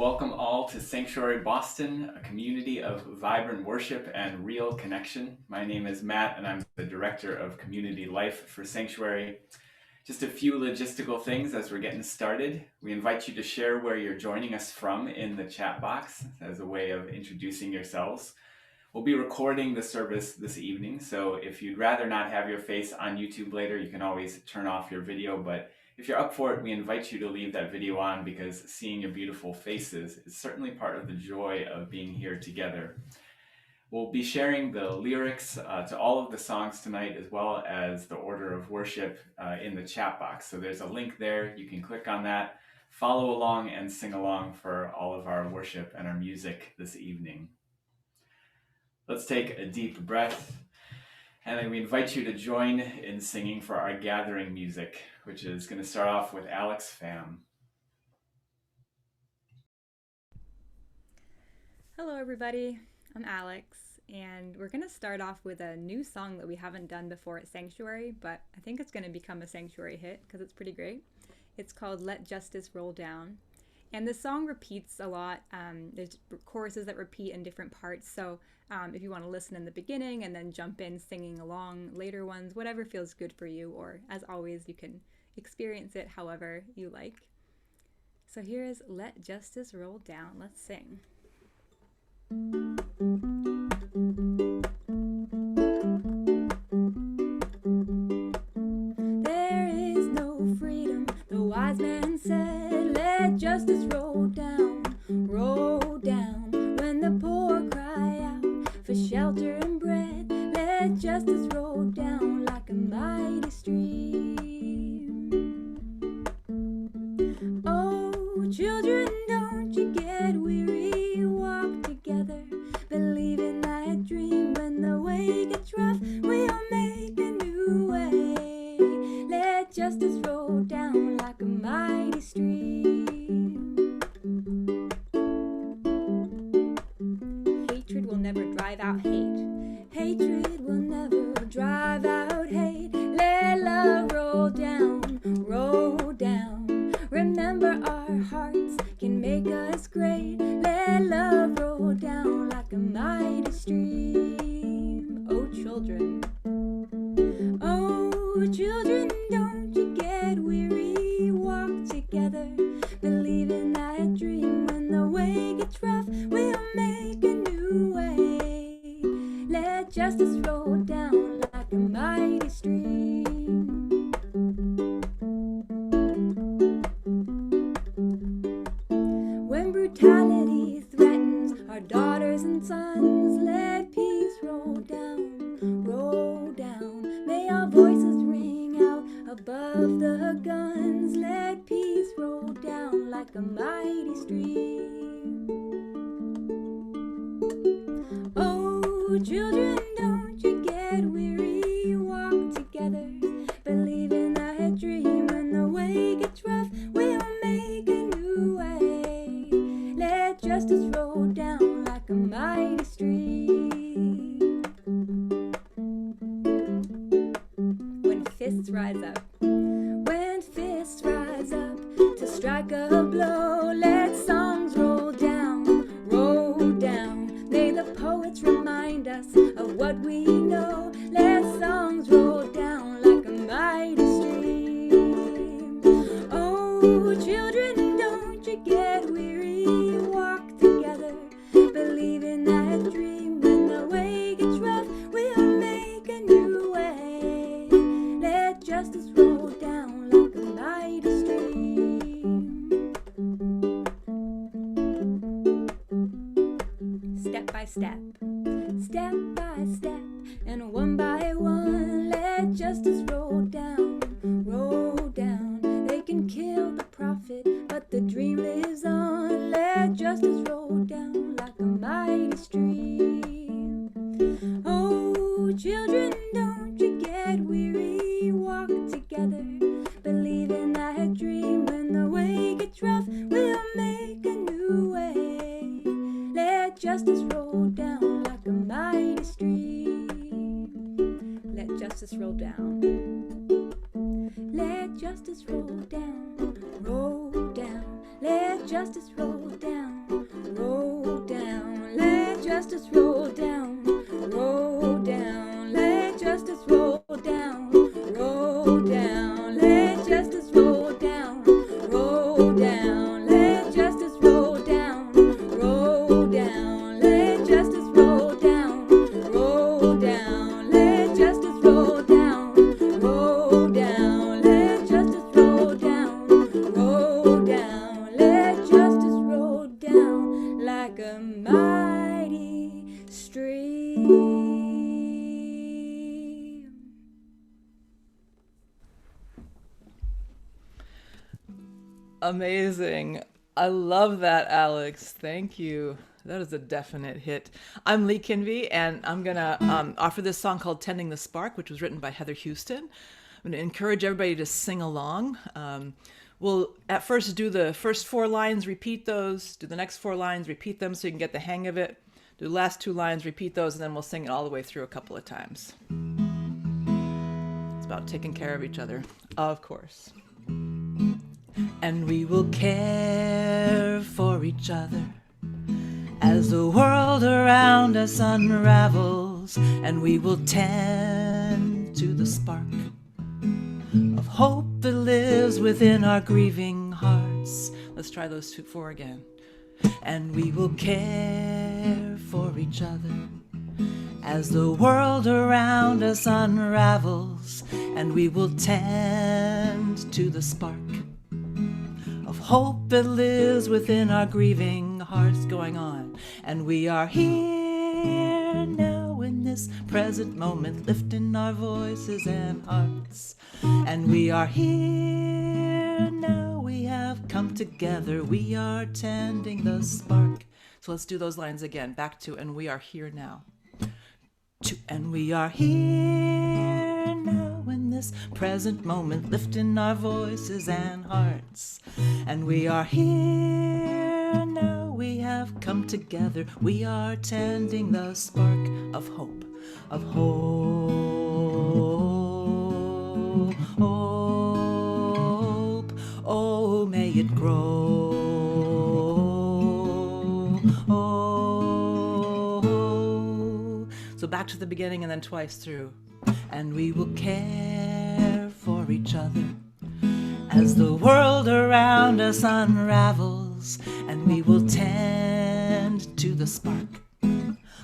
welcome all to Sanctuary Boston, a community of vibrant worship and real connection. My name is Matt, and I'm the Director of Community Life for Sanctuary. Just a few logistical things as we're getting started. We invite you to share where you're joining us from in the chat box as a way of introducing yourselves. We'll be recording the service this evening, so if you'd rather not have your face on YouTube later, you can always turn off your video, but if you're up for it, we invite you to leave that video on because seeing your beautiful faces is certainly part of the joy of being here together. We'll be sharing the lyrics to all of the songs tonight, as well as the order of worship in the chat box. So there's a link there. You can click on that, follow along, and sing along for all of our worship and our music this evening. Let's take a deep breath, and then we invite you to join in singing for our gathering music, which is going to start off with Alex Pham. Hello everybody, I'm Alex, and we're going to start off with a new song that we haven't done before at Sanctuary, but I think it's going to become a Sanctuary hit because it's pretty great. It's called Let Justice Roll Down, and the song repeats a lot. There's choruses that repeat in different parts, so if you want to listen in the beginning and then jump in singing along later ones, whatever feels good for you, or as always, you can experience it however you like. So here is Let Justice Roll Down. Let's sing. There is no freedom, the wise man said, let justice roll down, when the poor cry out for shelter and bread. Let justice roll down like a mighty stream. Oh, children, don't you get weary, walk together, believe in that dream. When the way gets rough, we'll make a new way. Let justice roll down like a mighty stream. Hatred will never drive out hate. Hatred will never drive out hate. Let love roll down, roll down. Remember our hearts can make us great. Let love roll down like a mighty stream. Oh children, don't you get weary, walk together, believe in that dream. When the way gets rough, we'll make a new way. Let justice roll down like a mighty stream. When brutality threatens our daughters and sons, let peace roll down, roll down. May our voices ring out above the guns. Let peace roll down like a mighty stream. Oh, children, don't you get weary, walk together, believe in that dream. When the way gets rough, we'll make a new way. Let justice roll down like a mighty stream. When fists rise up, to strike a blow, let songs roll down, roll down. May the poets remind us of what we know. Let songs roll down like a mighty stream. Oh, children, don't you get weary, walk together, believe in that dream. When the way gets rough, we'll make a new way. Let justice roll down like a mighty stream. Step by step, and one by one, let justice roll down, roll down. They can kill the prophet, but the dream lives on. Let justice roll down like a mighty stream. Oh, children, don't you get weary, walk together, believe in that dream. When the way gets rough, we'll make a new way. Let justice roll down like a mighty stream. Let justice roll down. Let justice roll down, roll down. Let justice roll down, justice roll down, roll down. Let justice roll down, roll down. Let justice roll down, roll down. Let justice roll down, roll down. Let justice roll down, roll down. Let justice roll down, roll down. Let justice roll down, roll down. Let justice roll down like a mighty stream. Amazing. I love that, Alex. Thank you. That is a definite hit. I'm Lee Kinvey, and I'm going to offer this song called Tending the Spark, which was written by Heather Houston. I'm going to encourage everybody to sing along. We'll at first do the first 4 lines, repeat those, do the next 4 lines, repeat them so you can get the hang of it. Do the last 2 lines, repeat those, and then we'll sing it all the way through a couple of times. It's about taking care of each other, of course. And we will care for each other as the world around us unravels, and we will tend to the spark of hope that lives within our grieving hearts. Let's try those 4 again. And we will care for each other as the world around us unravels, and we will tend to the spark of hope that lives within our grieving hearts. Going on. And we are here now in this present moment, lifting our voices and hearts. And we are here now, we have come together, we are tending the spark. So let's do those lines again. Back to, and we are here now. And we are here now in this present moment, lifting our voices and hearts. And we are here now, we have come together, we are tending the spark of hope, of hope. Oh, may it grow. So back to the beginning and then twice through. And we will care for each other as the world around us unravels, and we will tend to the spark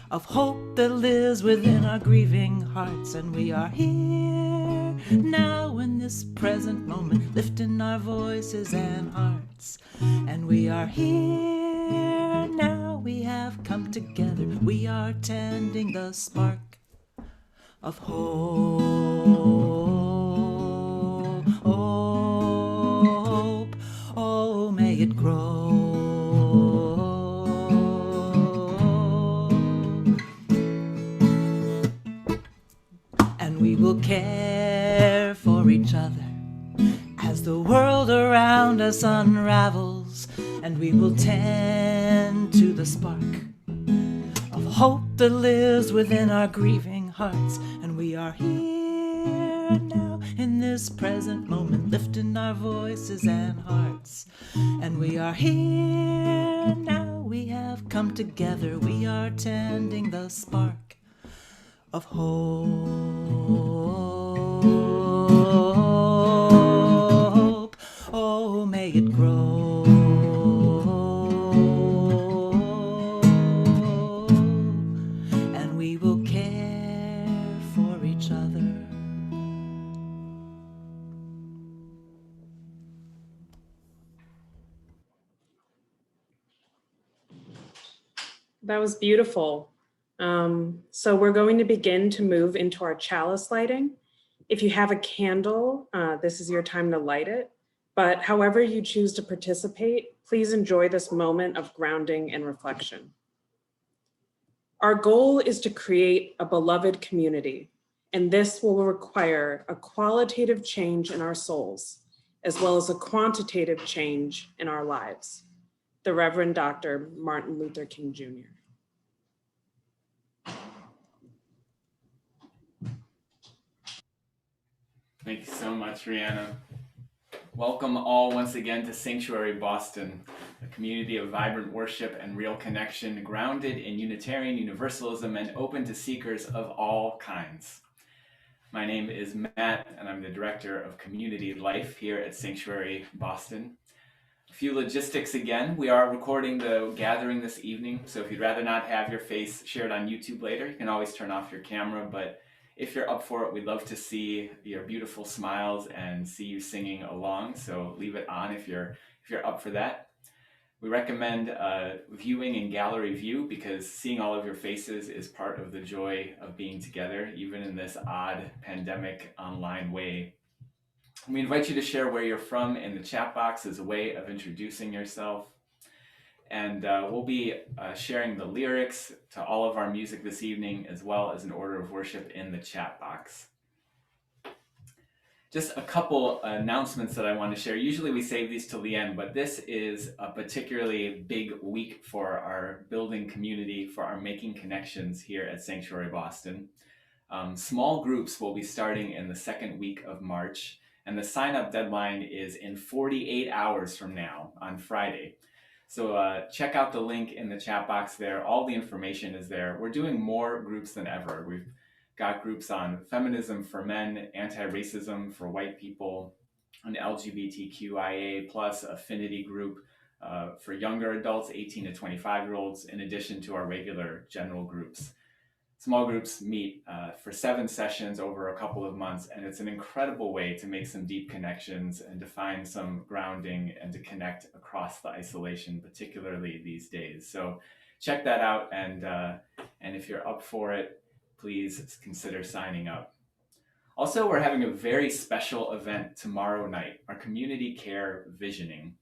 of hope that lives within our grieving hearts. And we are here now in this present moment, lifting our voices and hearts. And we are here now, we have come together, we are tending the spark of hope. Oh, may it grow. And we will care for each other as the world around us unravels, and we will tend to the spark of hope that lives within our grieving hearts. And we are here now in this present moment, lifting our voices and hearts. And we are here now, we have come together, we are tending the spark of hope. Oh, may it grow. And we will care for each other. That was beautiful. So we're going to begin to move into our chalice lighting. If you have a candle, this is your time to light it. But however you choose to participate, please enjoy this moment of grounding and reflection. Our goal is to create a beloved community, and this will require a qualitative change in our souls, as well as a quantitative change in our lives. The Reverend Dr. Martin Luther King Jr. Thank you so much, Rihanna. Welcome all once again to Sanctuary Boston, a community of vibrant worship and real connection, grounded in Unitarian Universalism and open to seekers of all kinds. My name is Matt, and I'm the Director of Community Life here at Sanctuary Boston. A few logistics again. We are recording the gathering this evening, so if you'd rather not have your face shared on YouTube later, you can always turn off your camera, but if you're up for it, we'd love to see your beautiful smiles and see you singing along, so leave it on if you're up for that. We recommend viewing in gallery view because seeing all of your faces is part of the joy of being together, even in this odd pandemic online way. We invite you to share where you're from in the chat box as a way of introducing yourself. And we'll be sharing the lyrics to all of our music this evening, as well as an order of worship in the chat box. Just a couple announcements that I want to share. Usually we save these till the end, but this is a particularly big week for our building community, for our making connections here at Sanctuary Boston. Small groups will be starting in the second week of March, and the sign-up deadline is in 48 hours from now on Friday. So check out the link in the chat box there. All the information is there. We're doing more groups than ever. We've got groups on feminism for men, anti-racism for white people, an LGBTQIA plus affinity group for younger adults, 18 to 25-year-olds, in addition to our regular general groups. Small groups meet for 7 sessions over a couple of months, and it's an incredible way to make some deep connections and to find some grounding and to connect across the isolation, particularly these days. So check that out, and if you're up for it, please consider signing up. Also, we're having a very special event tomorrow night, our community care visioning.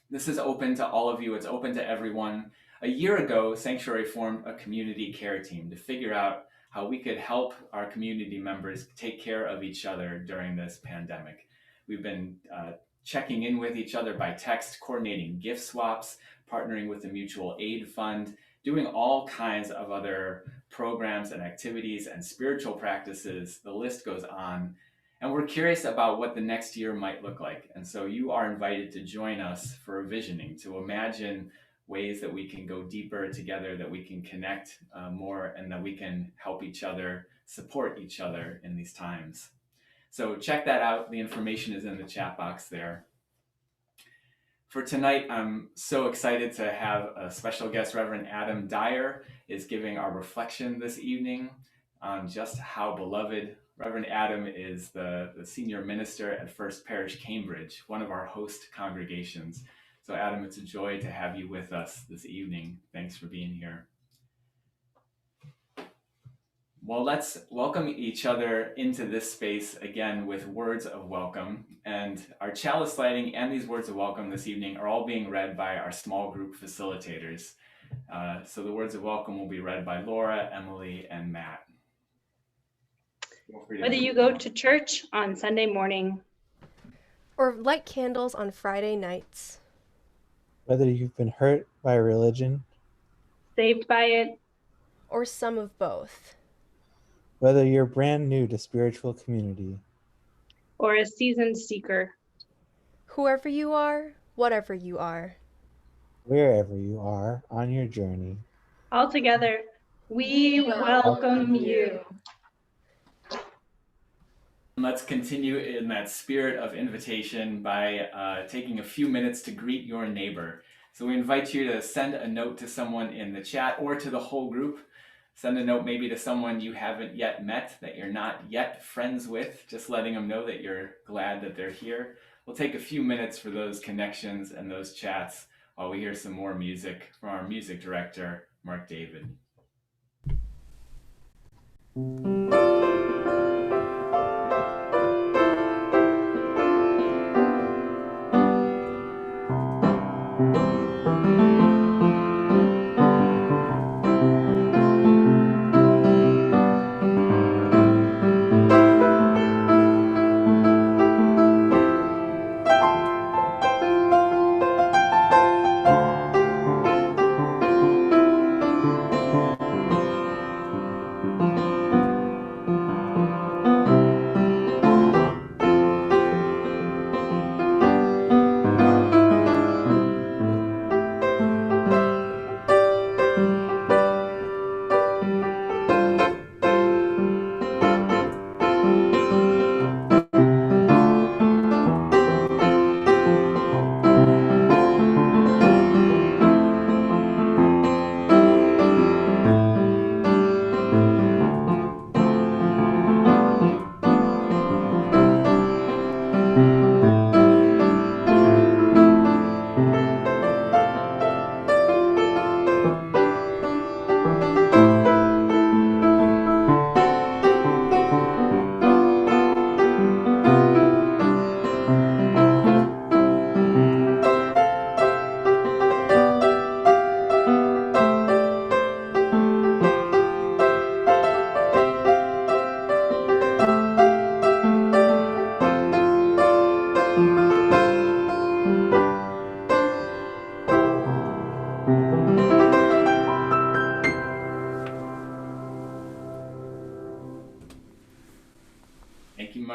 This is open to all of you. It's open to everyone. A year ago, Sanctuary formed a community care team to figure out how we could help our community members take care of each other during this pandemic. We've been checking in with each other by text, coordinating gift swaps, partnering with the mutual aid fund, doing all kinds of other programs and activities and spiritual practices. The list goes on. And we're curious about what the next year might look like. And so you are invited to join us for a visioning, to imagine ways that we can go deeper together, that we can connect more, and that we can help each other, support each other in these times. So check that out. The information is in the chat box there. For tonight, I'm so excited to have a special guest. Reverend Adam Dyer is giving our reflection this evening on just how beloved. Reverend Adam is the senior minister at First Parish Cambridge, one of our host congregations. So Adam, it's a joy to have you with us this evening. Thanks for being here. Well, let's welcome each other into this space again with words of welcome. And our chalice lighting and these words of welcome this evening are all being read by our small group facilitators. So the words of welcome will be read by Laura, Emily, and Matt. Whether you go to church on Sunday morning or light candles on Friday nights. Whether you've been hurt by religion, saved by it, or some of both. Whether you're brand new to spiritual community, or a seasoned seeker. Whoever you are, whatever you are. Wherever you are on your journey. Altogether, we welcome you. Let's continue in that spirit of invitation by taking a few minutes to greet your neighbor. So we invite you to send a note to someone in the chat or to the whole group. Send a note maybe to someone you haven't yet met, that you're not yet friends with, just letting them know that you're glad that they're here. We'll take a few minutes for those connections and those chats while we hear some more music from our music director, Mark David.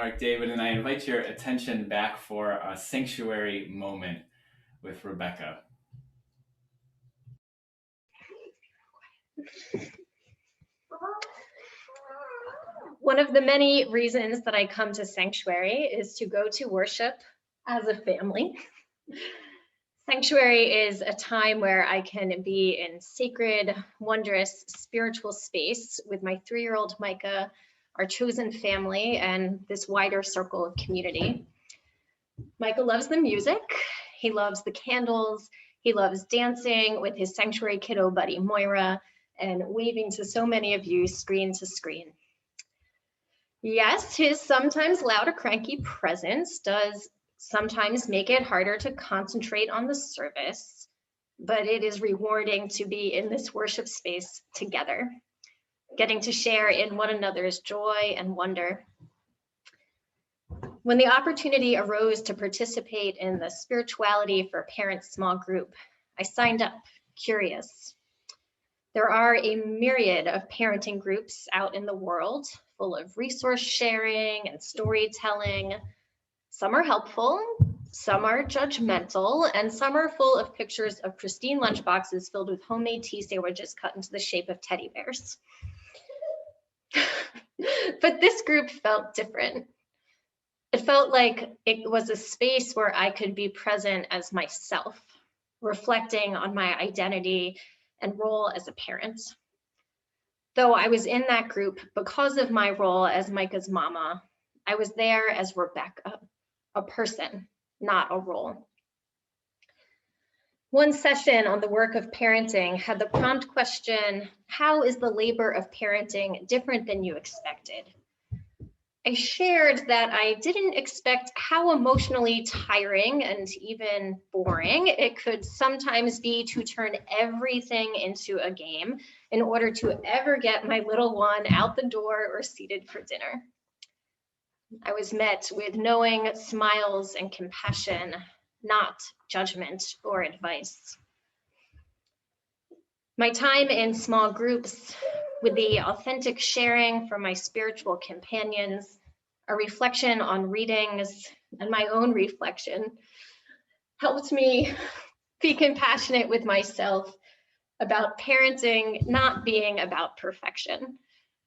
Mark, David, and I invite your attention back for a sanctuary moment with Rebecca. One of the many reasons that I come to Sanctuary is to go to worship as a family. Sanctuary is a time where I can be in sacred, wondrous, spiritual space with my 3-year-old Micah, our chosen family, and this wider circle of community. Micah loves the music, he loves the candles, he loves dancing with his Sanctuary kiddo buddy Moira, and waving to so many of you screen to screen. Yes, his sometimes loud or cranky presence does sometimes make it harder to concentrate on the service, but it is rewarding to be in this worship space together, getting to share in one another's joy and wonder. When the opportunity arose to participate in the Spirituality for Parents small group, I signed up, curious. There are a myriad of parenting groups out in the world, full of resource sharing and storytelling. Some are helpful, some are judgmental, and some are full of pictures of pristine lunchboxes filled with homemade tea sandwiches cut into the shape of teddy bears. But this group felt different. It felt like it was a space where I could be present as myself, reflecting on my identity and role as a parent. Though I was in that group because of my role as Micah's mama, I was there as Rebecca, a person, not a role. One session on the work of parenting had the prompt question, how is the labor of parenting different than you expected? I shared that I didn't expect how emotionally tiring and even boring it could sometimes be to turn everything into a game in order to ever get my little one out the door or seated for dinner. I was met with knowing smiles and compassion, not judgment or advice. My time in small groups, with the authentic sharing from my spiritual companions, a reflection on readings, and my own reflection, helped me be compassionate with myself about parenting not being about perfection.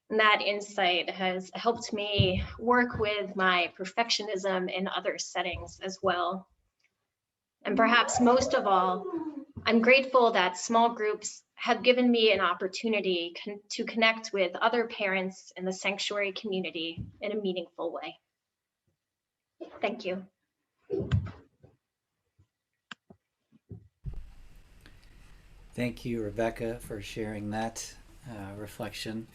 And that insight has helped me work with my perfectionism in other settings as well. And perhaps most of all, I'm grateful that small groups have given me an opportunity to connect with other parents in the Sanctuary community in a meaningful way. Thank you. Thank you, Rebecca, for sharing that reflection.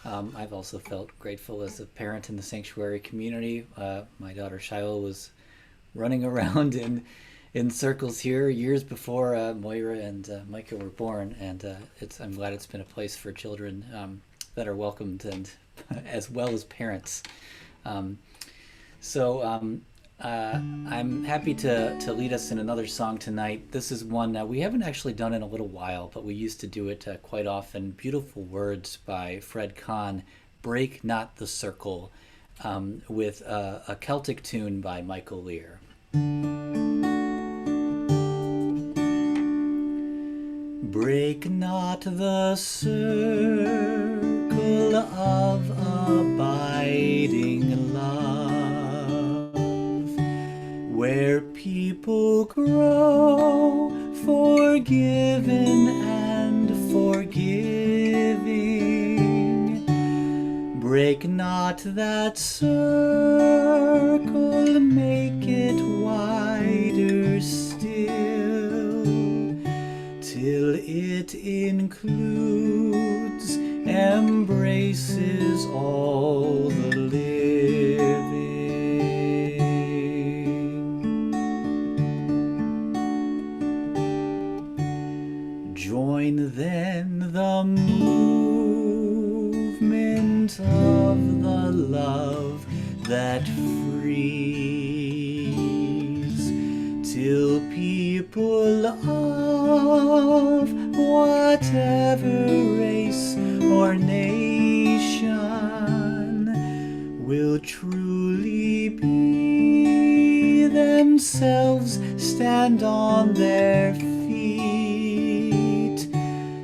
I've also felt grateful as a parent in the Sanctuary community. My daughter Shiloh was running around in circles here years before Moira and Micah were born, and I'm glad it's been a place for children that are welcomed, and as well as parents. I'm happy to lead us in another song tonight. This is one we haven't actually done in a little while, but we used to do it quite often. Beautiful words by Fred Kahn, Break Not the Circle, with a Celtic tune by Michael Lear. Break not the circle of abiding love, where people grow forgiven and forgiving. Break not that circle, make it wider still, till it includes, embraces all the living. Join then the movement of the love that frees, till people of whatever race or nation will truly be themselves, stand on their feet,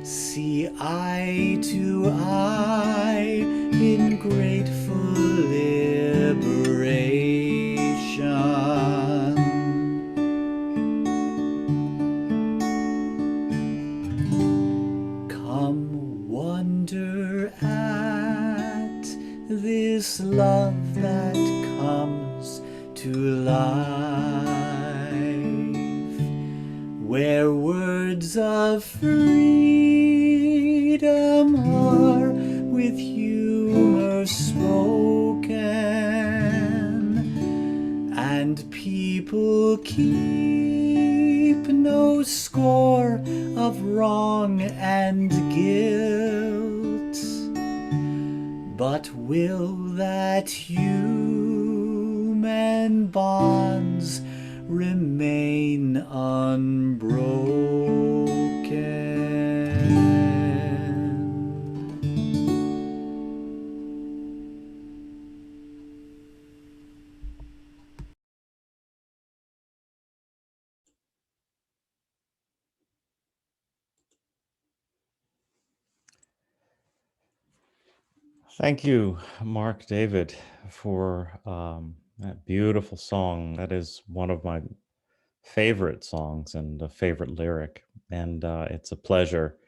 see eye to eye in grateful liberation. Come wonder at this love that comes to life, where words of freedom are with humor spoken, and people keep no score of wrong and guilt, but will that human bonds remain unbroken. Thank you, Mark David, for that beautiful song. That is one of my favorite songs and a favorite lyric. And it's a pleasure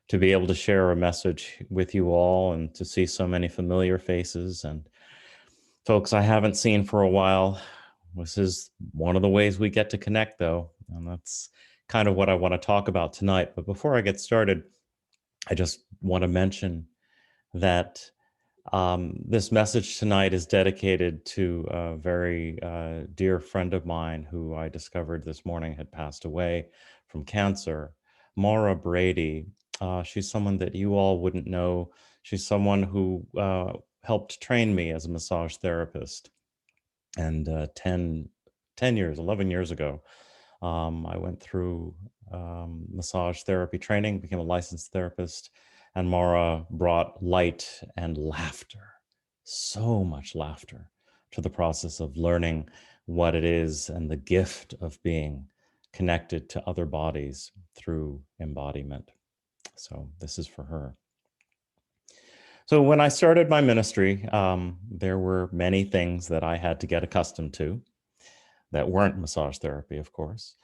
to be able to share a message with you all and to see so many familiar faces and folks I haven't seen for a while. This is one of the ways we get to connect, though. And that's kind of what I want to talk about tonight. But before I get started, I just want to mention that this message tonight is dedicated to a very dear friend of mine who I discovered this morning had passed away from cancer, Maura Brady. She's someone that you all wouldn't know. She's someone who helped train me as a massage therapist. And 10 years, 11 years ago, I went through massage therapy training, became a licensed therapist, and Mara brought light and laughter, so much laughter, to the process of learning what it is and the gift of being connected to other bodies through embodiment. So this is for her. So when I started my ministry, there were many things that I had to get accustomed to that weren't massage therapy, of course.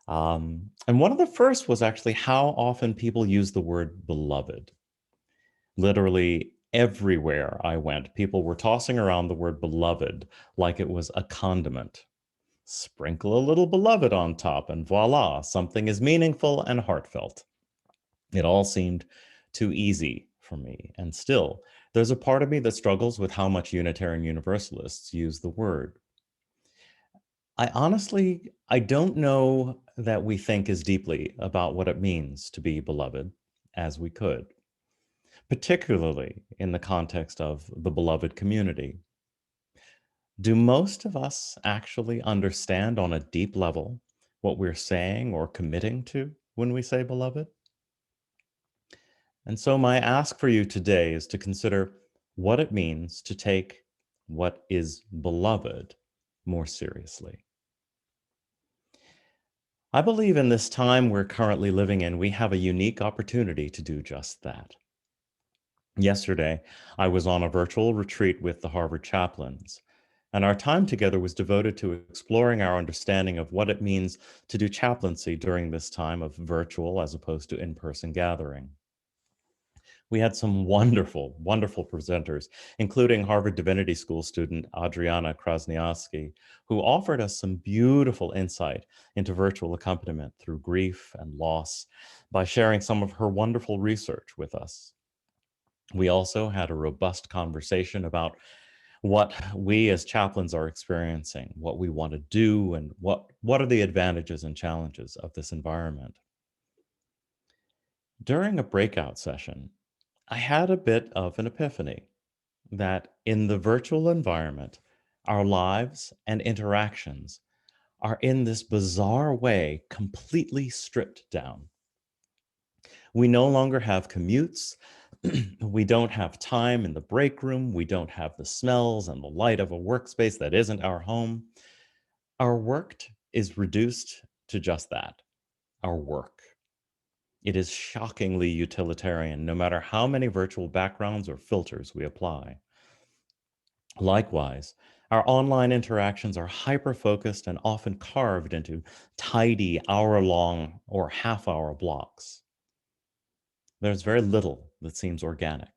And one of the first was actually how often people use the word beloved. Literally everywhere I went, people were tossing around the word beloved like it was a condiment. Sprinkle a little beloved on top and voila, something is meaningful and heartfelt. It all seemed too easy for me. And still, there's a part of me that struggles with how much Unitarian Universalists use the word. I don't know that we think as deeply about what it means to be beloved as we could, particularly in the context of the beloved community. Do most of us actually understand on a deep level what we're saying or committing to when we say beloved? And so my ask for you today is to consider what it means to take what is beloved more seriously. I believe in this time we're currently living in, we have a unique opportunity to do just that. Yesterday, I was on a virtual retreat with the Harvard chaplains, and our time together was devoted to exploring our understanding of what it means to do chaplaincy during this time of virtual as opposed to in-person gathering. We had some wonderful, wonderful presenters, including Harvard Divinity School student Adriana Krasniowski, who offered us some beautiful insight into virtual accompaniment through grief and loss by sharing some of her wonderful research with us. We also had a robust conversation about what we as chaplains are experiencing, what we want to do, and what are the advantages and challenges of this environment. During a breakout session, I had a bit of an epiphany that in the virtual environment, our lives and interactions are in this bizarre way completely stripped down. We no longer have commutes We don't have time in the break room. We don't have the smells and the light of a workspace that isn't our home. Our work is reduced to just that, our work. It is shockingly utilitarian, no matter how many virtual backgrounds or filters we apply. Likewise, our online interactions are hyper-focused and often carved into tidy hour-long or half-hour blocks. There's very little that seems organic.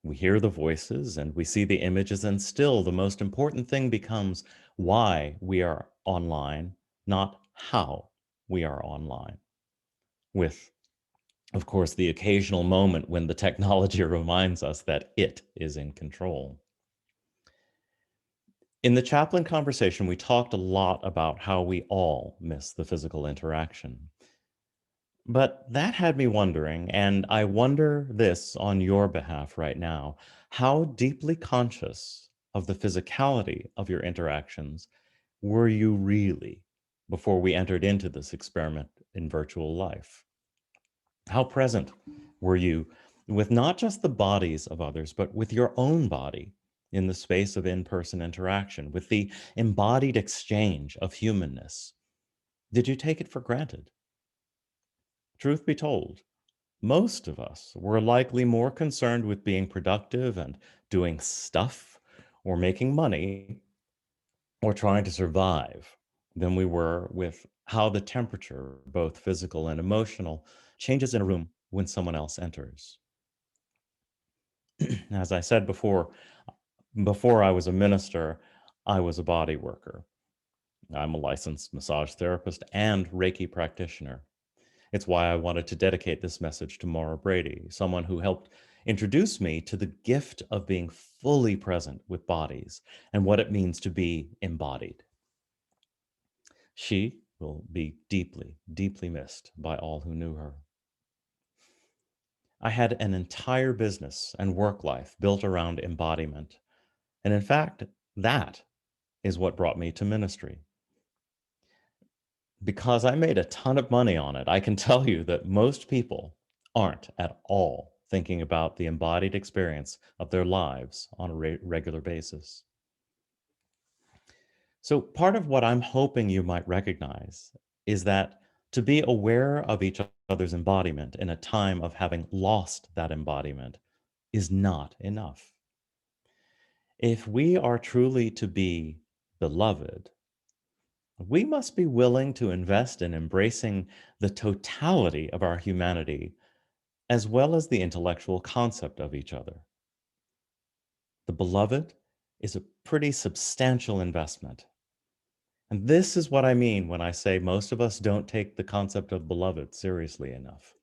We hear the voices and we see the images, and still the most important thing becomes why we are online, not how we are online. With, of course, the occasional moment when the technology reminds us that it is in control. In the chaplain conversation, we talked a lot about how we all miss the physical interaction. But that had me wondering, and I wonder this on your behalf right now, how deeply conscious of the physicality of your interactions were you really before we entered into this experiment in virtual life? How present were you with not just the bodies of others, but with your own body in the space of in-person interaction, with the embodied exchange of humanness? Did you take it for granted? Truth be told, most of us were likely more concerned with being productive and doing stuff or making money or trying to survive than we were with how the temperature, both physical and emotional, changes in a room when someone else enters. As I said before I was a minister, I was a body worker. I'm a licensed massage therapist and Reiki practitioner. It's why I wanted to dedicate this message to Maura Brady, someone who helped introduce me to the gift of being fully present with bodies and what it means to be embodied. She will be deeply, deeply missed by all who knew her. I had an entire business and work life built around embodiment. And in fact, that is what brought me to ministry. Because I made a ton of money on it, I can tell you that most people aren't at all thinking about the embodied experience of their lives on a regular basis. So part of what I'm hoping you might recognize is that to be aware of each other's embodiment in a time of having lost that embodiment is not enough. If we are truly to be beloved, we must be willing to invest in embracing the totality of our humanity, as well as the intellectual concept of each other. The beloved is a pretty substantial investment. And this is what I mean when I say most of us don't take the concept of beloved seriously enough.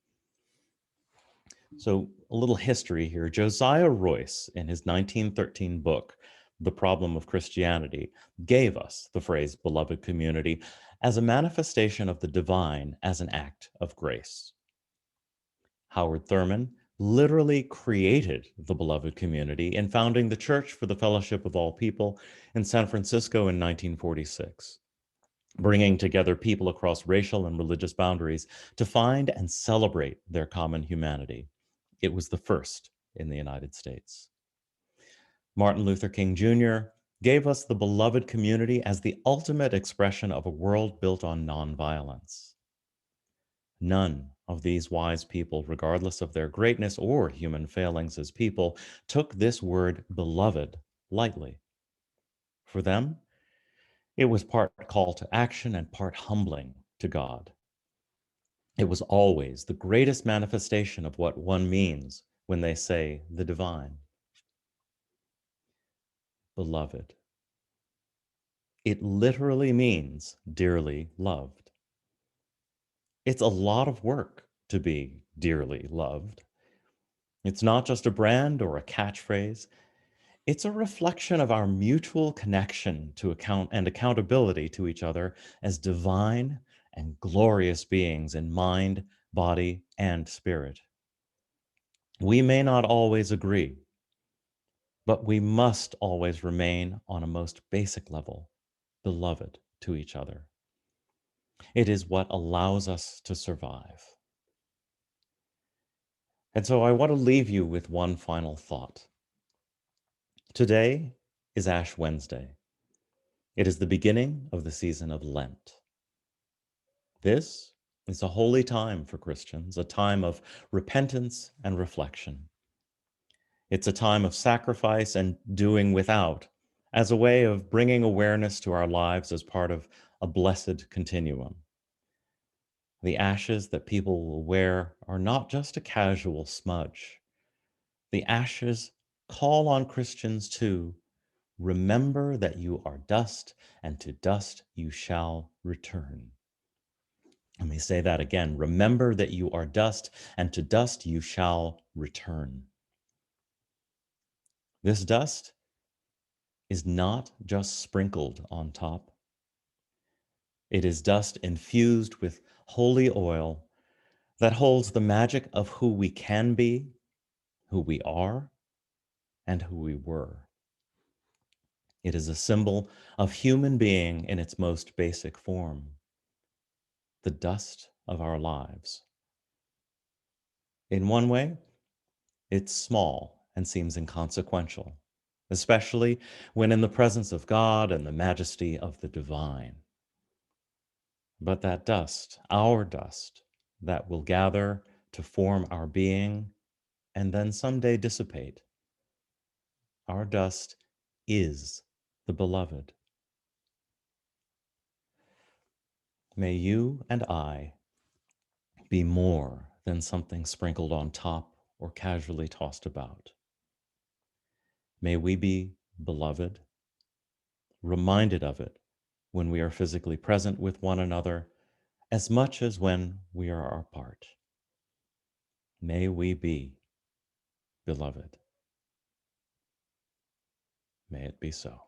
So, a little history here. Josiah Royce, in his 1913 book, The Problem of Christianity, gave us the phrase beloved community as a manifestation of the divine as an act of grace. Howard Thurman literally created the beloved community in founding the Church for the Fellowship of All People in San Francisco in 1946, bringing together people across racial and religious boundaries to find and celebrate their common humanity. It was the first in the United States. Martin Luther King Jr. gave us the beloved community as the ultimate expression of a world built on nonviolence. None of these wise people, regardless of their greatness or human failings as people, took this word beloved lightly. For them, it was part call to action and part humbling to God. It was always the greatest manifestation of what one means when they say the divine. Beloved. It literally means dearly loved. It's a lot of work to be dearly loved. It's not just a brand or a catchphrase. It's a reflection of our mutual connection to account and accountability to each other as divine and glorious beings in mind, body, and spirit. We may not always agree, but we must always remain on a most basic level, beloved to each other. It is what allows us to survive. And so I want to leave you with one final thought. Today is Ash Wednesday. It is the beginning of the season of Lent. This is a holy time for Christians, a time of repentance and reflection. It's a time of sacrifice and doing without, as a way of bringing awareness to our lives as part of a blessed continuum. The ashes that people will wear are not just a casual smudge. The ashes call on Christians to remember that you are dust, and to dust you shall return. Let me say that again. Remember that you are dust, and to dust you shall return. This dust is not just sprinkled on top. It is dust infused with holy oil that holds the magic of who we can be, who we are, and who we were. It is a symbol of human being in its most basic form, the dust of our lives. In one way, it's small and seems inconsequential, especially when in the presence of God and the majesty of the divine. But that dust, our dust, that will gather to form our being and then someday dissipate, our dust is the beloved. May you and I be more than something sprinkled on top or casually tossed about. May we be beloved, reminded of it when we are physically present with one another as much as when we are apart. May we be beloved. May it be so.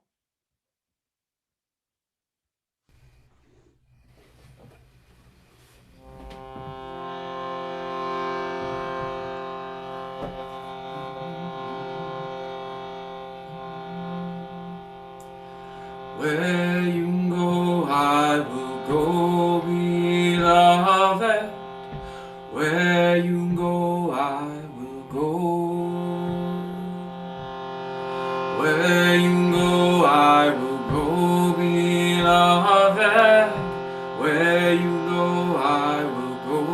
Where you go, I will go, beloved. Where you go, I will go. Where you go, I will go, beloved. Where you go, I will go.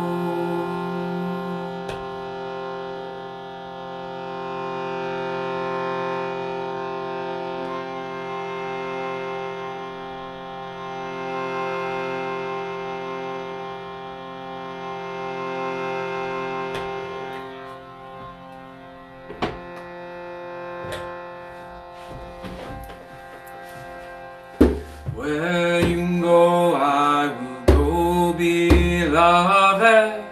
Where you go, I will go, beloved.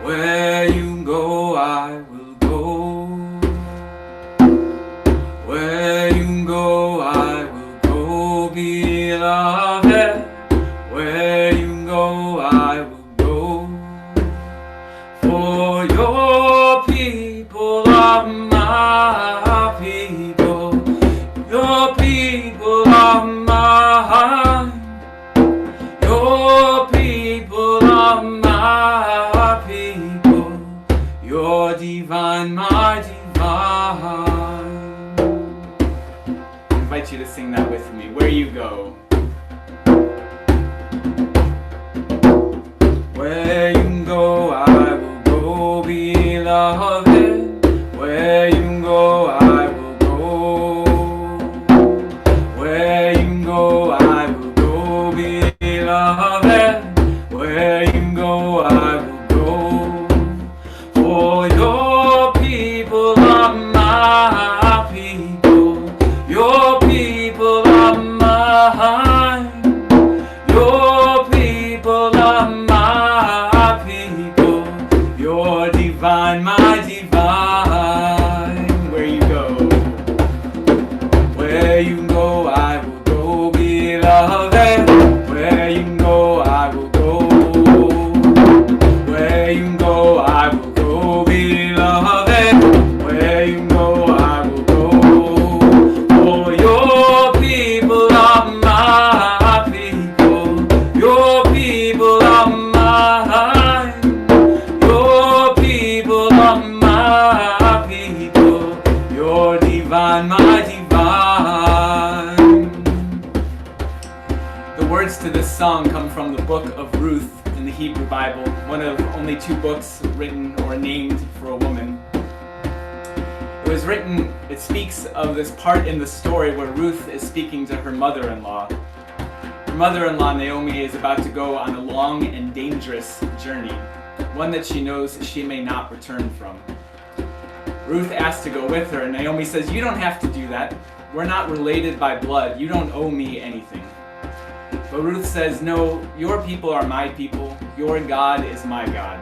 Where you go, I will go. Where you go, I will go, beloved. Where you go, I will go. For your people are my people. Your people are mine. Your people are my people. You're divine, my divine. I invite you to sing that with me. Where you go. Where you go, I will go, beloved. Where you go, I will go. Where you go, I will go, beloved. Where you go, I will go. For your people are my people. Your people are mine. Your people are my people. You're divine, my divine. Where you go. Where you go, I will go, beloved. Where you go, I will go. Where you go, I will go, beloved. Where you go, I will go. For your people are my people. Your people are mine. Your people are mine. my people. You're divine, my divine. The words to this song come from the book of Ruth in the Hebrew Bible, one of only 2 books written or named for a woman. It speaks of this part in the story where Ruth is speaking to her mother-in-law. Her mother-in-law, Naomi, is about to go on a long and dangerous journey, one that she knows she may not return from. Ruth asks to go with her, and Naomi says, "You don't have to do that. We're not related by blood. You don't owe me anything." But Ruth says, "No, your people are my people. Your God is my God.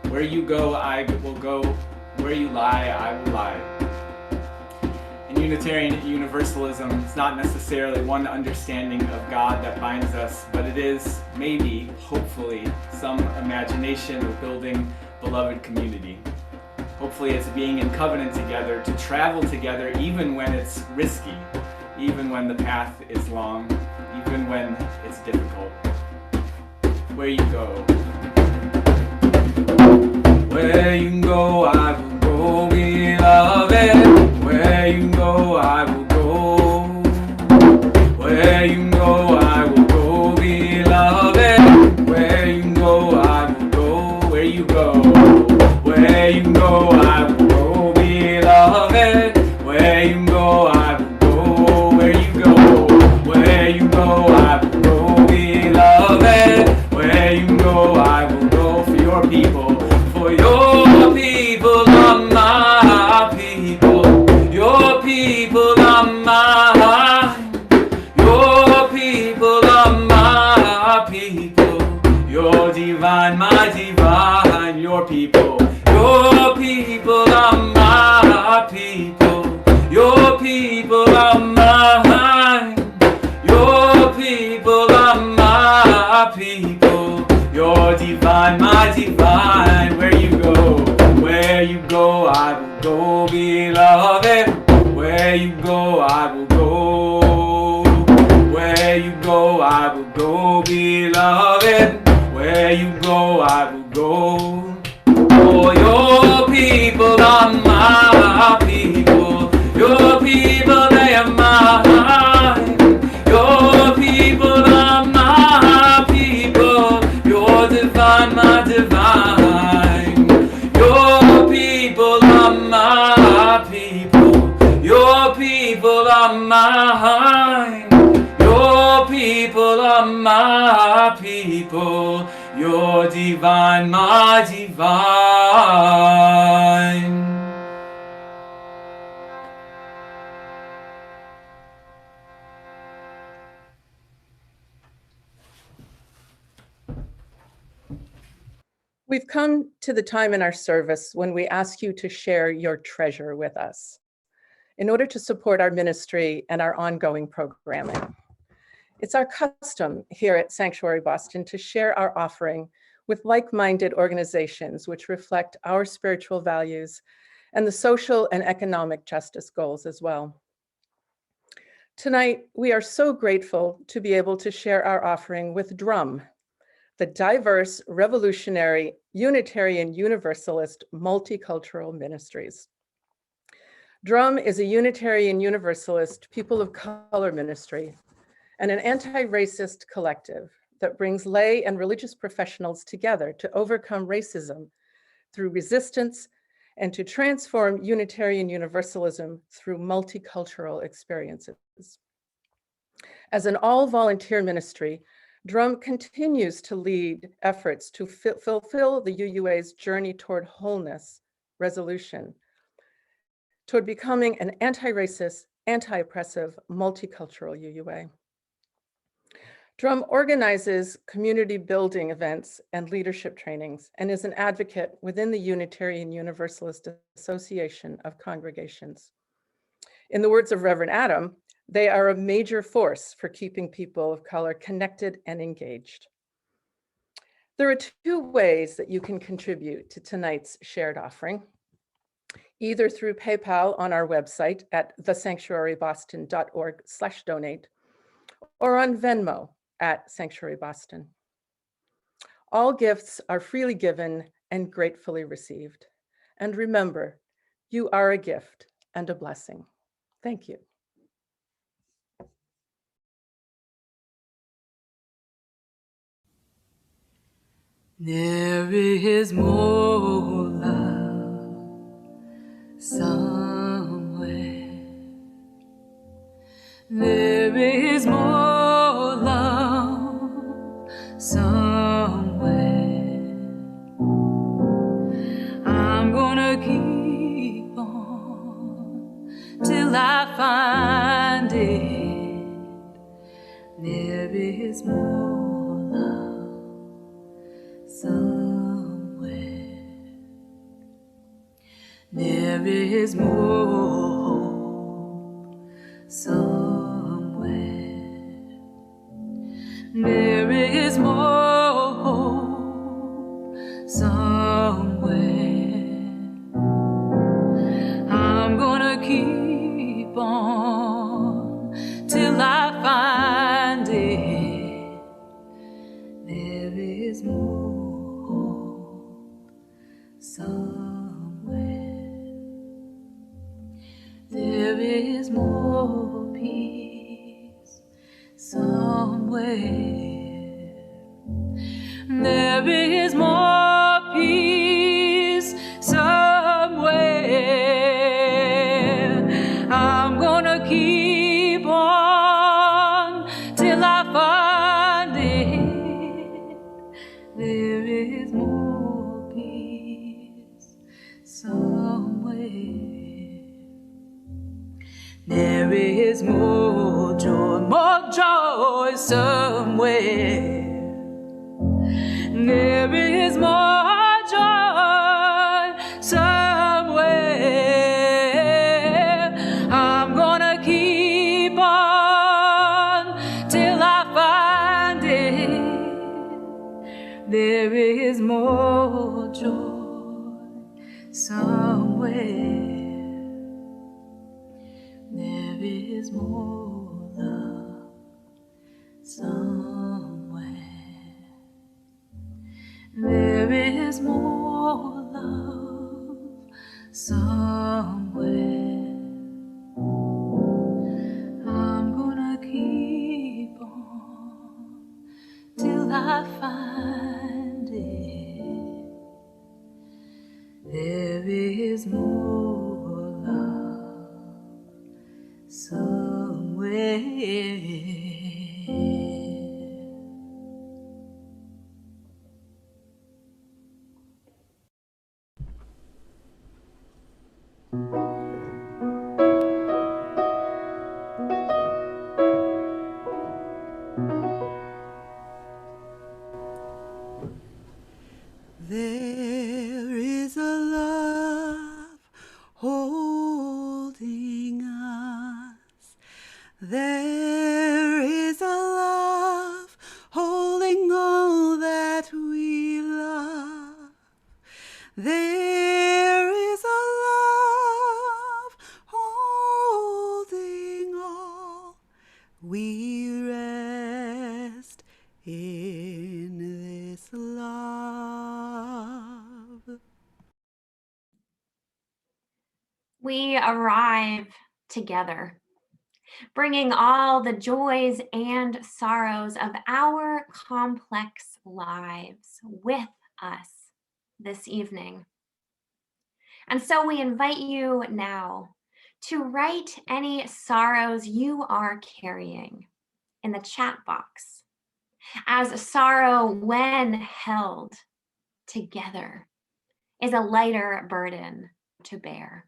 Where you go, I will go. Where you lie, I will lie." In Unitarian Universalism, it's not necessarily one understanding of God that binds us, but it is, maybe, hopefully, some imagination of building beloved community. Hopefully it's being in covenant together, to travel together even when it's risky, even when the path is long, even when it's difficult. Where you go. Where you go, I will go, beloved. Where you go, I will go. Where you go, I will go, beloved. Where you go, I will go. Where you go. Where you go, I will go, beloved. Where you go, I will go. Where you go. Where you go, I will go, beloved. Where you go, I will go for your people. For your people are my people. Your people are mine. Your people are my people. You're divine, my divine. Your people. Your people are my people. Your people are mine. Your people are my people. You're divine, my divine. Where you go, where you go, I will go, beloved. Where you go, I will go. Where you go, I will go, beloved. Where you go, I will go. Oh, your people are my people. Your people, they are mine. Your people are my people. You're divine, my divine. Your people are my people. Your people are mine. Your people are my people. You're divine, my divine. We've come to the time in our service when we ask you to share your treasure with us in order to support our ministry and our ongoing programming. It's our custom here at Sanctuary Boston to share our offering with like-minded organizations which reflect our spiritual values and the social and economic justice goals as well. Tonight, we are so grateful to be able to share our offering with DRUM, the diverse, revolutionary, Unitarian Universalist multicultural ministries. DRUM is a Unitarian Universalist people of color ministry and an anti-racist collective that brings lay and religious professionals together to overcome racism through resistance and to transform Unitarian Universalism through multicultural experiences. As an all-volunteer ministry, DRUM continues to lead efforts to fulfill the UUA's journey toward wholeness, resolution, toward becoming an anti-racist, anti-oppressive, multicultural UUA. DRUM organizes community building events and leadership trainings and is an advocate within the Unitarian Universalist Association of Congregations. In the words of Reverend Adam, they are a major force for keeping people of color connected and engaged. There are 2 ways that you can contribute to tonight's shared offering, either through PayPal on our website at thesanctuaryboston.org/donate or on Venmo at Sanctuary Boston. All gifts are freely given and gratefully received, And remember, you are a gift and a blessing. Thank you. There is more love somewhere. There is more love somewhere. I'm gonna keep on till I find it. There is more love somewhere. There is more hope somewhere. There is more hope somewhere. I'm gonna keep on till I find it. There is more hope somewhere. There is more peace somewhere. There is more peace somewhere. I'm gonna keep on till I find it. There is more peace somewhere. There is more joy somewhere. There is more joy somewhere. I'm gonna keep on till I find it. There is more joy somewhere. There is more love somewhere. There is more love somewhere. I'm gonna keep on till I find it. There is more love somewhere. There is a love holding us. There is a love holding all that we love. There is a love holding all. We rest in this love. We arrive together, bringing all the joys and sorrows of our complex lives with us this evening. And so we invite you now to write any sorrows you are carrying in the chat box, as sorrow, when held together, is a lighter burden to bear.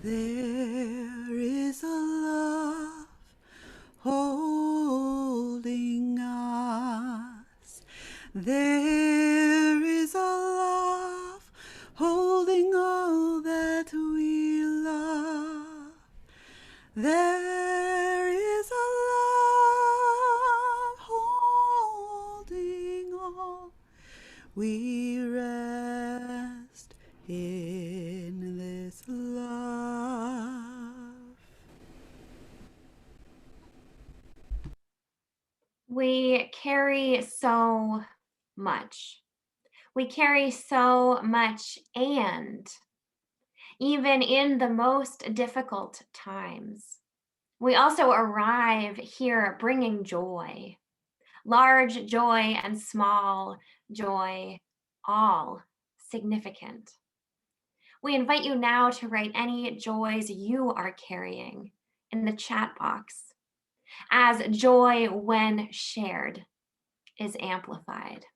There is a love holding us. There is a love holding all that we love. There is a love holding all. We rest in this love. We carry so much. We carry so much, and even in the most difficult times, we also arrive here bringing joy, large joy and small joy, all significant. We invite you now to write any joys you are carrying in the chat box, as joy, when shared, is amplified.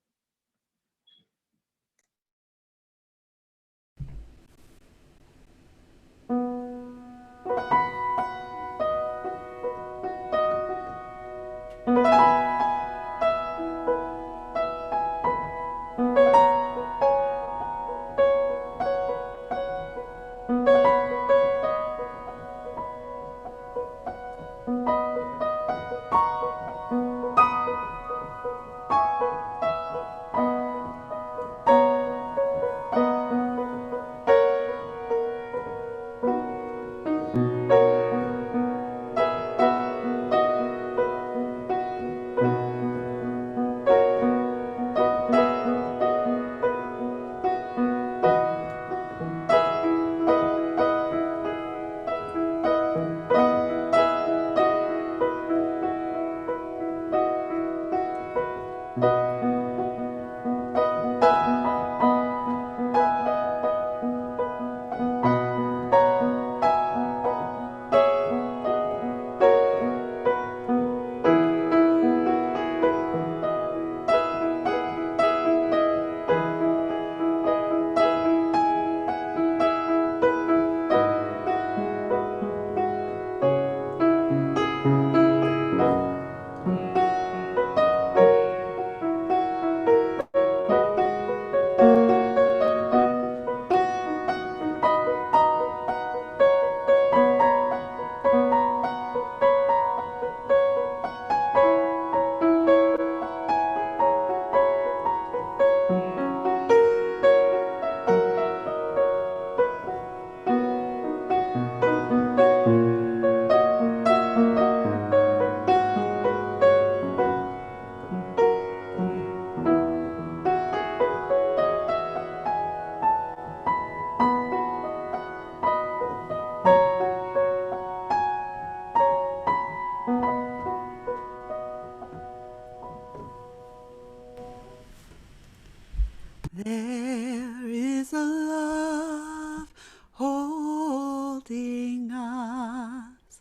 There is a love holding us.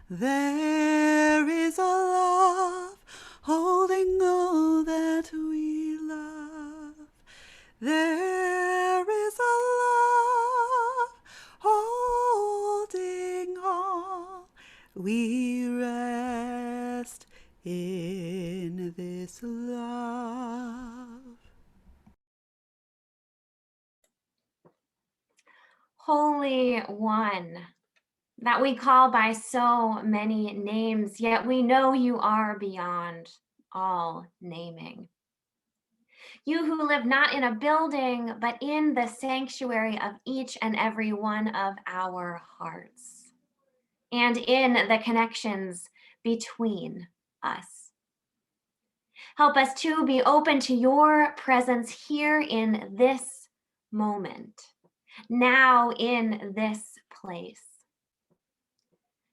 There is a love holding all that we love. There is a love holding all. We rest in this love. Holy One, that we call by so many names, yet we know you are beyond all naming. You who live not in a building, but in the sanctuary of each and every one of our hearts, and in the connections between us. Help us to be open to your presence here in this moment, now in this place.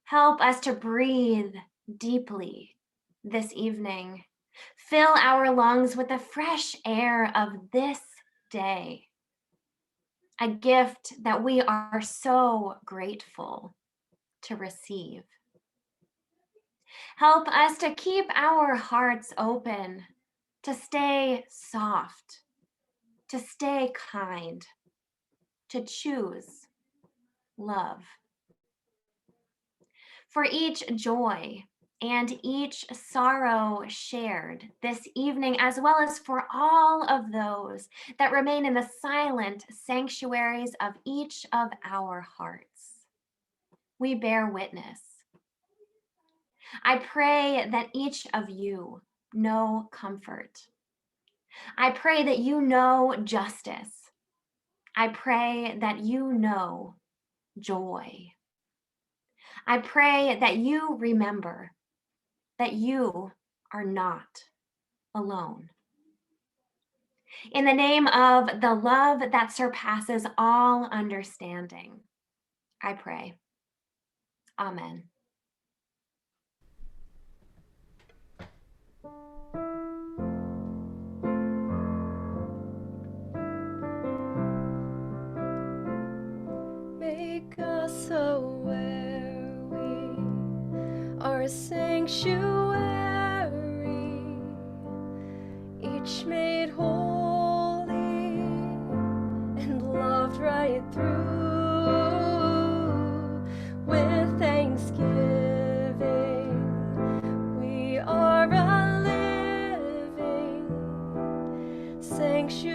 Help us to breathe deeply this evening. Fill our lungs with the fresh air of this day, a gift that we are so grateful to receive. Help us to keep our hearts open, to stay soft, to stay kind, to choose love. for each joy and each sorrow shared this evening, as well as for all of those that remain in the silent sanctuaries of each of our hearts. We bear witness. I pray that each of you know comfort. I pray that you know justice. I pray that you know joy. I pray that you remember that you are not alone. In the name of the love that surpasses all understanding, I pray. Amen. Make us aware we are a sanctuary, each made holy and loved right through. With thanksgiving, we are a living sanctuary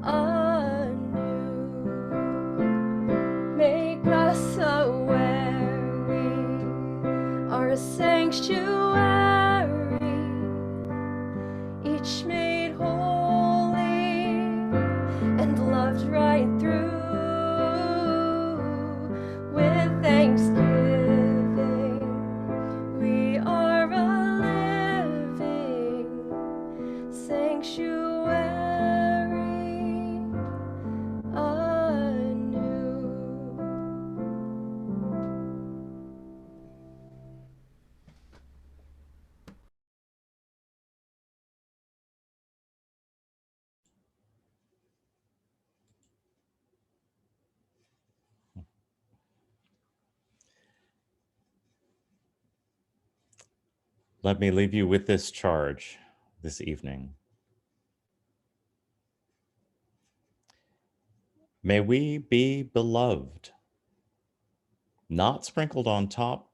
anew. Make us aware we are a sanctuary, each made holy and loved right through. With thanksgiving, we are a living sanctuary anew. Let me leave you with this charge this evening. May we be beloved, not sprinkled on top,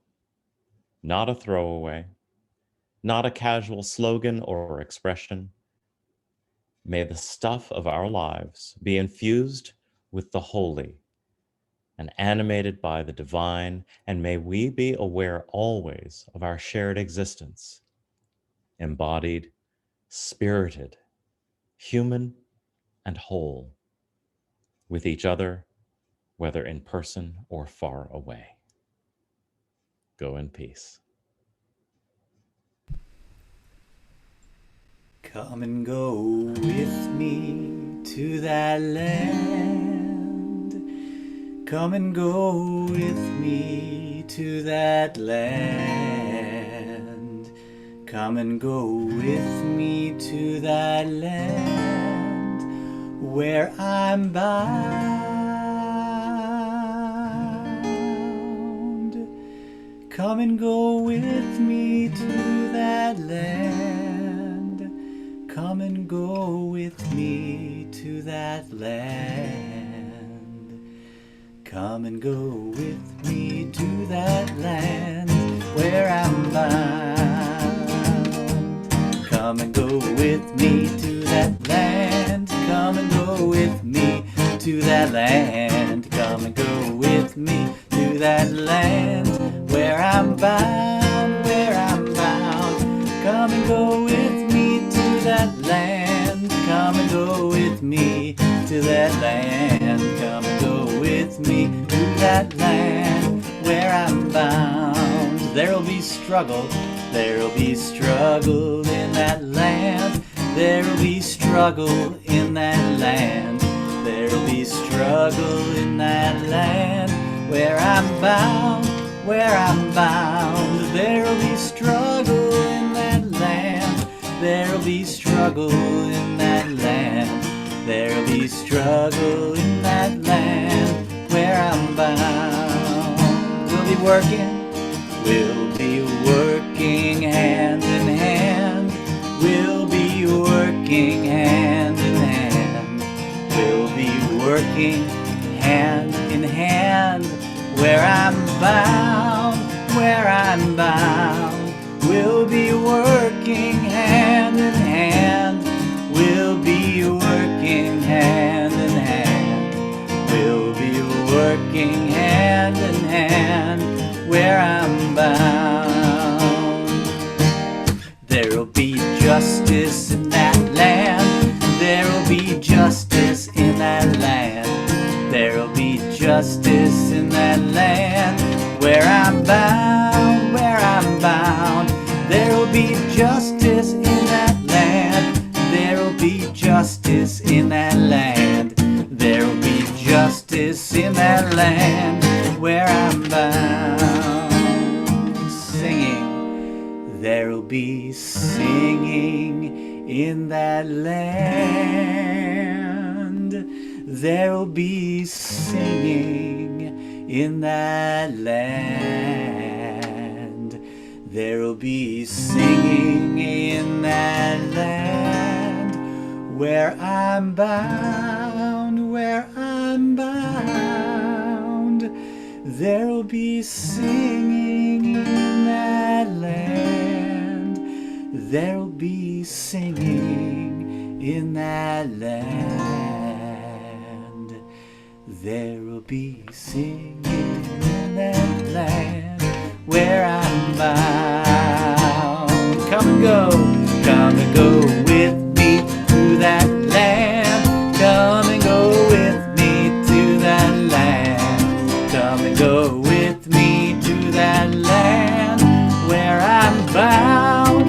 not a throwaway, not a casual slogan or expression. May the stuff of our lives be infused with the holy and animated by the divine, and may we be aware always of our shared existence, embodied, spirited, human, and whole, with each other, whether in person or far away. Go in peace. Come and go with me to that land. Come and go with me to that land. Come and go with me to that land where I'm bound. Come and go with me to that land. Come and go with me to that land. Come and go with me to that land where I'm bound. Come and go with me to that land. Come and go with me to that land. Come and go with me to that land where I'm bound, where I'm bound. Come and go with me to that land. Come and go with me to that land. Come and go with me to that land where I'm bound. There'll be struggle in that land. There'll be struggle in that land. There'll be struggle in that land where I'm bound, where I'm bound. There'll be struggle in that land. There'll be struggle in that land. There'll be struggle in that land where I'm bound. We'll be working hand in hand. We'll be working hand in hand. We'll be working hand in hand. Where I'm bound, we'll be working hand in hand. We'll be working hand in hand. We'll be working hand in hand. Where I'm bound, there'll be justice in that land. There'll be justice in that land. There'll be justice in that land. Where I'm bound, there'll be justice in that land. There'll be justice in that land. There'll be justice in that land. Where I'm bound, singing, there'll be singing in that land. There'll be singing in that land. There'll be singing in that land. Where I'm bound, there'll be singing in that land. There'll be singing in that land. There'll be singing in that land. Where I'm bound. Come and go with me to that land. Come and go with me to that land. Come and go with me to that land. Where I'm bound,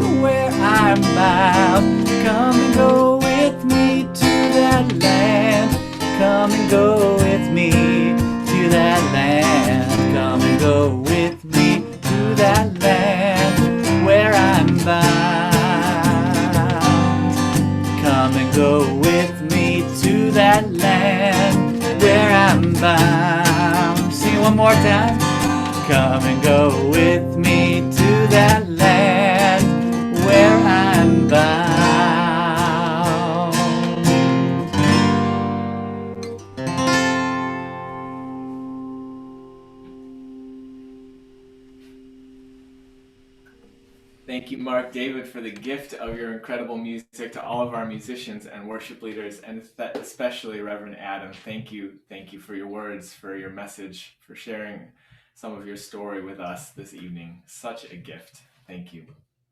come and go with me to that land. Come and go with me to that land. Come and go with me to that land. Where I'm bound. Come and go with me to that land. Where I'm bound. Sing it one more time. Come and go with me to that land. Where I'm bound. Thank you, Mark David, for the gift of your incredible music, to all of our musicians and worship leaders, and especially Reverend Adam. Thank you for your words, for your message, for sharing some of your story with us this evening. Such a gift. Thank you.